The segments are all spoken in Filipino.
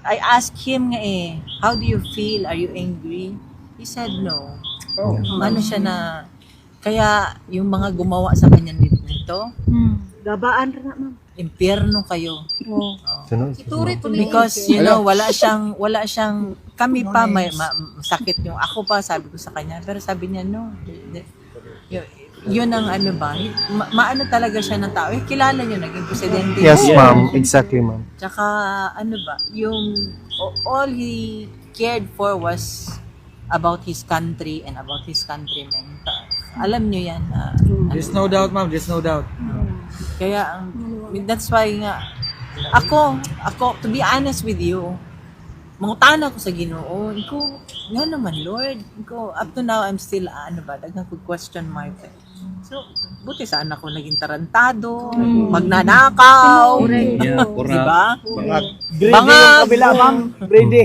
I asked him nga how do you feel? Are you angry? He said no. Ano siya na, kaya yung mga gumawa sa kanya nito, Gabaan rin na, ma'am. impyerno kayo. Iturit ko Because, you know, wala siyang, kami pa, may sakit yung, ako pa, sabi ko sa kanya, pero sabi niya, no. Yun ang ano ba, maano talaga siya ng tao. Kilala niyo, naging presidente. Yes, ma'am. Exactly, ma'am. Tsaka, ano ba, yung, all he cared for was about his country and about his countrymen. Alam niyo yan. There's no doubt, ma'am. There's no doubt. Kaya, that's why nga, ako, to be honest with you, mangutan ako sa Ginoo. Iko, nga naman, Lord. Iko, up to now, I'm still, dagang question mark. So, buti saan ako naging tarantado, magnanakaw, diba? Bangag. Kabila, ma'am. Brady.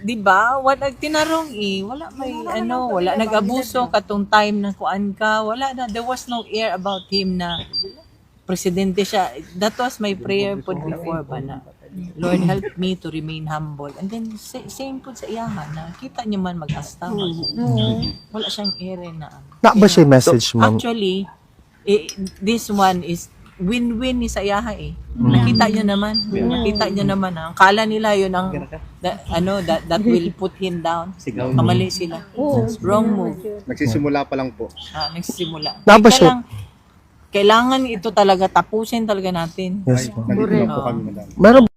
Di ba? Wala tinarong wala wala nag-abuso katong time na kuan ka, wala na, there was no air about him na presidente siya. That was my prayer po before ba na Lord help me to remain humble. And then same po sa iyahan na kita niyo man mag-asta. Wala siyang air na. Na ba siya message, ma'am? Actually, this one is win-win ni sa iyaha Nakita niyo naman. Ang kala nila yun ang that will put him down. Kamali sila. Wrong move. Nagsisimula pa lang po. Nagsisimula. Na ba siya? Kailangan ito talaga tapusin talaga natin. Yes, ma'am. Nandito lang po kami, madam. Meron